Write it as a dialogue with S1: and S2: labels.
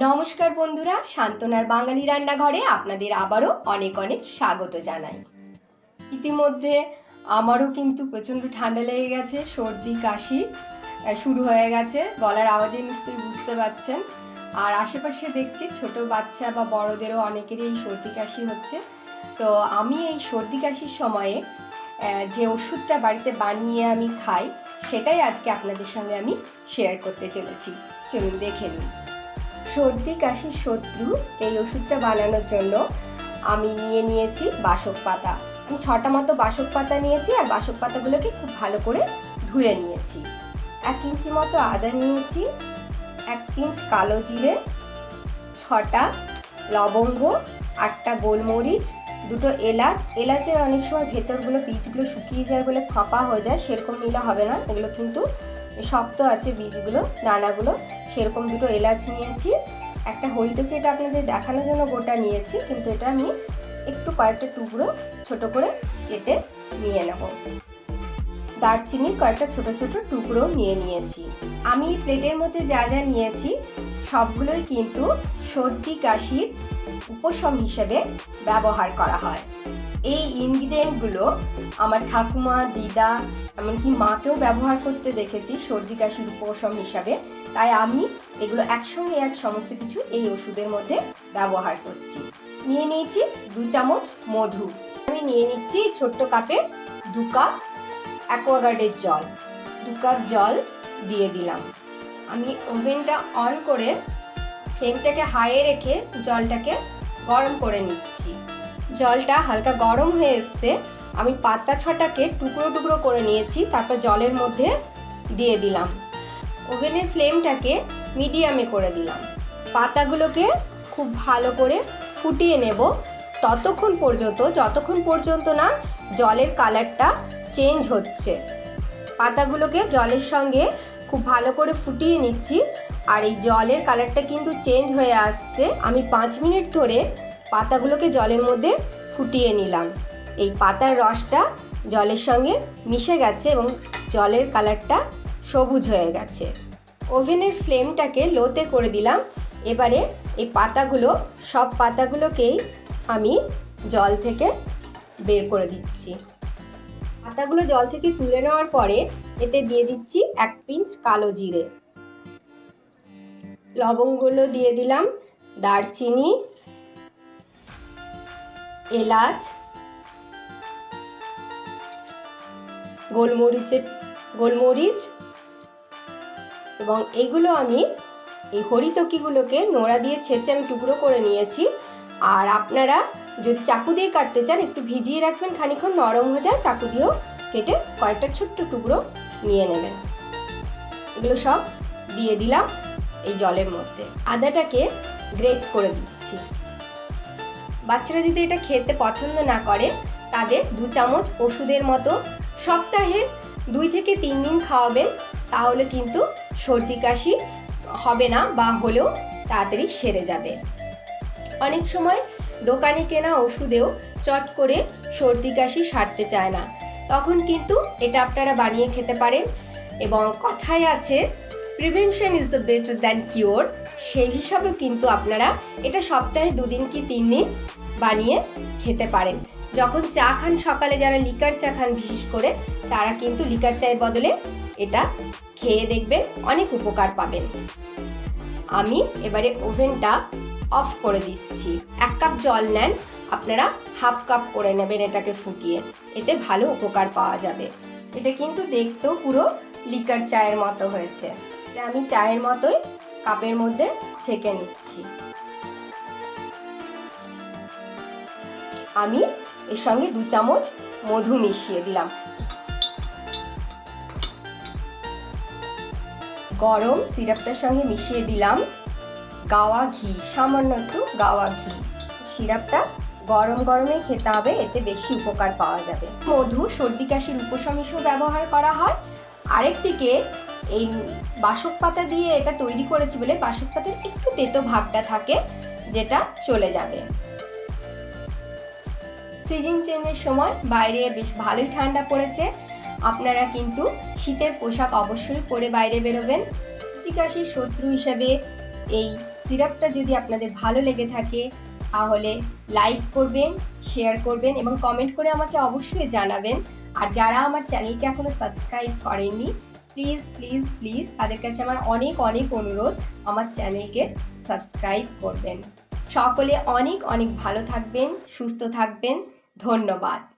S1: নমস্কার বন্ধুরা, শান্তনার বাঙালি রান্নাঘরে আপনাদের আবারও অনেক অনেক স্বাগত জানাই। ইতিমধ্যে আমারও কিন্তু প্রচণ্ড ঠান্ডা লেগে গেছে, সর্দি কাশি শুরু হয়ে গেছে, গলার আওয়াজে নিশ্চয়ই বুঝতে পারছেন। আর আশেপাশে দেখছি ছোট বাচ্চা বা বড়দেরও অনেকেরই এই সর্দি কাশি হচ্ছে। তো আমি এই সর্দি কাশির সময়ে যে ওষুধটা বাড়িতে বানিয়ে আমি খাই, সেটাই আজকে আপনাদের সঙ্গে আমি শেয়ার করতে চলেছি। চলুন দেখে নিন। সর্দি কাশির শত্রু এই ওষুধটা বানানোর জন্য আমি নিয়েছি বাসক পাতা। আমি 6টা মতো বাসক পাতা নিয়েছি, আর বাসক পাতাগুলোকে খুব ভালো করে ধুয়ে নিয়েছি। 1 ইঞ্চি মতো আদা নিয়েছি, 1 পিঞ্চ কালো জিরে, 6টা লবঙ্গ, 8টা গোলমরিচ, 2টো এলাচ। এলাচের অনেক সময় ভেতরগুলো বীজগুলো শুকিয়ে যায় বলে ফাঁপা হয়ে যায়, সেরকম নিলে হবে না, এগুলো কিন্তু শক্ত আছে বীজগুলো, দানাগুলো। সেরকম 2টো এলাচ নিয়েছি। একটা হরিতকি, এটা আপনাদের দেখানোর জন্য গোটা নিয়েছি, কিন্তু এটা আমি একটু কয়েকটা টুকরো ছোট করে কেটে নিয়ে নেব। দারচিনির কয়েকটা ছোট ছোট টুকরো নিয়েছি। আমি প্লেটের মধ্যে যা যা নিয়েছি সবগুলোই কিন্তু সর্দি কাশির উপশম হিসেবে ব্যবহার করা হয়। এই ইনগ্রিডিয়েন্টগুলো আমার ঠাকুমা, দিদা, এমনকি মাকেও ব্যবহার করতে দেখেছি সর্দি কাশির উপশম হিসাবে। তাই আমি এগুলো একসঙ্গে সমস্ত কিছু এই ওষুধের মধ্যে ব্যবহার করছি। নিয়ে নিয়েছি 2 চামচ মধু। আমি নিয়ে নিচ্ছি ছোট্ট কাপে 2 কাপ অ্যাকোয়াগার্ডের জল। 2 কাপ জল দিয়ে দিলাম। আমি ওভেনটা অন করে ফ্লেমটাকে হাইয়ে রেখে জলটাকে গরম করে নিচ্ছি। জলটা হালকা গরম হয়ে এসছে। আমি পাতা 6টাকে টুকরো টুকরো করে নিয়েছি, তারপর জলের মধ্যে দিয়ে দিলাম। ওভেনের ফ্লেমটাকে মিডিয়ামে করে দিলাম। পাতাগুলোকে খুব ভালো করে ফুটিয়ে নেব যতক্ষণ পর্যন্ত না জলের কালারটা চেঞ্জ হচ্ছে। পাতাগুলোকে জলের সঙ্গে খুব ভালো করে ফুটিয়ে নিচ্ছি, আর এই জলের কালারটা কিন্তু চেঞ্জ হয়ে আসছে। আমি 5 মিনিট ধরে পাতাগুলোকে জলের মধ্যে ফুটিয়ে নিলাম। এই পাতার রসটা জলের সঙ্গে মিশে গেছে এবং জলের কালারটা সবুজ হয়ে গেছে। ওভেনের ফ্লেমটাকে লোতে করে দিলাম। এবারে এই সব পাতাগুলোকেই আমি জল থেকে বের করে দিচ্ছি। পাতাগুলো জল থেকে তুলে নেওয়ার পরে এতে দিয়ে দিচ্ছি 1 পিঞ্চ কালো জিরে, লবঙ্গগুলো দিয়ে দিলাম, দারচিনি, এলাচ, গোলমরিচ, এবং এইগুলো আমি এই হরিতকিগুলোকে নোড়া দিয়ে ছেঁচে আমি টুকরো করে নিয়েছি। আর আপনারা যদি চাকু দিয়ে কাটতে চান, একটু ভিজিয়ে রাখবেন, খানিকক্ষণ নরম হয়ে যায়, চাকু দিয়েও কেটে কয়েকটা ছোট্ট টুকরো নিয়ে নেবেন। এগুলো সব দিয়ে দিলাম এই জলের মধ্যে। আদাটাকে গ্রেট করে দিচ্ছি। বাচ্চারা যদি এটা খেতে পছন্দ না করে, তাদের 2 চামচ ওষুধের মতো সপ্তাহে 2 থেকে 3 দিন খাওয়াবেন, তাহলে কিন্তু সর্দি কাশি হবে না, বা হলেও তাড়াতাড়ি সেরে যাবে। অনেক সময় দোকানে কেনা ওষুধেও চট করে সর্দি কাশি সারতে চায় না, তখন কিন্তু এটা আপনারা বানিয়ে খেতে পারেন। এবং কথায় আছে, prevention is the better than cure. সেই হিসাবেও কিন্তু আপনারা এটা সপ্তাহে 2 দিন কি 3 দিন বানিয়ে খেতে পারেন। যখন চা খান সকালে, যারা লিকার চা খান বিশেষ করে, তারা কিন্তু লিকার চায়ের বদলে এটা খেয়ে দেখবেন, অনেক উপকার পাবেন। আমি এবারে ওভেনটা অফ করে দিচ্ছি। 1 কাপ জল নেন, আপনারা 1/2 কাপ করে নেবেন এটাকে ফুটিয়ে, এতে ভালো উপকার পাওয়া যাবে। এটা কিন্তু দেখতেও পুরো লিকার চায়ের মতো হয়েছে। আমি চায়ের মতোই কাপের মধ্যে ছেঁকে নিচ্ছি। আমি এর সঙ্গে 2 চামচ মধু মিশিয়ে দিলাম। গরম সিরাপটার সঙ্গে মিশিয়ে দিলাম গাওয়া ঘি, সামান্য একটু গাওয়া ঘি। সিরাপটা গরম গরমে খেতে হবে, এতে বেশি উপকার পাওয়া যাবে। মধু সর্দি কাশির উপশম হিসেবে ব্যবহার করা হয়। আরেকদিকে এই বাসক পাতা দিয়ে এটা তৈরি করেছি বলে বাসক পাতার একটু তেতো ভাবটা থাকে, যেটা চলে যাবে। সিজন চেঞ্জের সময় বাইরে বেশ ভালোই ঠান্ডা পড়েছে, আপনারা কিন্তু শীতের পোশাক অবশ্যই পরে বাইরে বেরোবেন। সর্দি কাশির শত্রু হিসেবে এই সিরাপটা যদি আপনাদের ভালো লেগে থাকে তাহলে লাইক করবেন, শেয়ার করবেন এবং কমেন্ট করে আমাকে অবশ্যই জানাবেন। আর যারা আমার চ্যানেলকে এখনও সাবস্ক্রাইব করেননি, প্লিজ প্লিজ প্লিজ তাদের কাছে আমার অনেক অনেক অনুরোধ, আমার চ্যানেলকে সাবস্ক্রাইব করবেন। সকলে অনেক অনেক ভালো থাকবেন, সুস্থ থাকবেন। ধন্যবাদ।